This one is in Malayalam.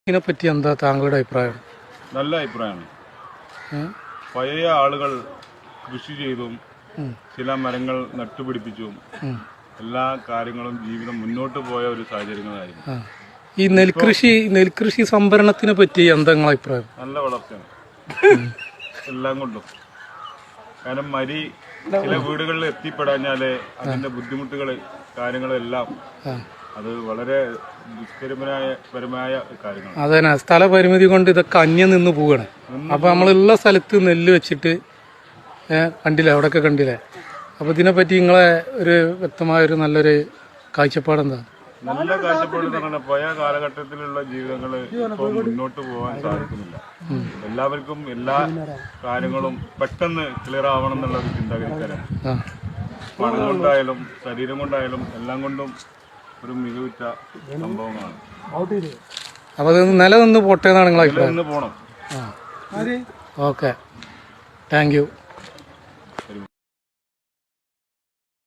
ഇതിനെപ്പറ്റി എന്താ താങ്കളുടെ അഭിപ്രായം? നല്ല അഭിപ്രായമാണ്. പഴയ ആളുകൾ കൃഷി ചെയ്തും ചില മരങ്ങൾ നട്ടുപിടിപ്പിച്ചും എല്ലാ കാര്യങ്ങളും ജീവിതം മുന്നോട്ട് പോയ ഒരു സാഹചര്യങ്ങളായിരുന്നു. ഈ നെൽകൃഷി സംഭരണത്തിനെ പറ്റി എന്താ നിങ്ങളെ അഭിപ്രായം? നല്ല വളർച്ചയാണ് എല്ലാം കൊണ്ടും. കാരണം മരി ചില വീടുകളിൽ എത്തിപ്പെടാഞ്ഞാല് അതിന്റെ ബുദ്ധിമുട്ടുകൾ കാര്യങ്ങളെല്ലാം അത് വളരെ ദുഷ്കരപരമായ കാര്യങ്ങൾ. അതെ, സ്ഥലപരിമിതി കൊണ്ട് ഇതൊക്കെ അന്യം നിന്ന് പോവാണ്. അപ്പൊ നമ്മളുള്ള സ്ഥലത്ത് നെല്ല് വെച്ചിട്ട് കണ്ടില്ലേ, അവിടെയൊക്കെ കണ്ടില്ലേ. അപ്പൊ ഇതിനെപ്പറ്റി നിങ്ങളെ ഒരു വ്യക്തമായ ഒരു നല്ലൊരു കാഴ്ചപ്പാടെന്താ? നല്ല കാഴ്ചപ്പാട് എന്ന് പറഞ്ഞാൽ പഴയ കാലഘട്ടത്തിലുള്ള ജീവിതങ്ങൾ ഇപ്പോൾ മുന്നോട്ട് പോകാൻ സാധിക്കുന്നില്ല. എല്ലാവർക്കും എല്ലാ കാര്യങ്ങളും പെട്ടെന്ന് ക്ലിയർ ആവണം എന്നുള്ള ഒരു ചിന്താഗതിക്കാരാണ്. പണം കൊണ്ടായാലും ശരീരം കൊണ്ടായാലും എല്ലാം കൊണ്ടും ഒരു മികവുറ്റ സംഭവങ്ങളാണ്. അപ്പൊ അത് നിലനിന്ന് പോട്ടെ എന്നാണ് നിങ്ങളെ അഭിപ്രായം? പോണം. Okay, thank you.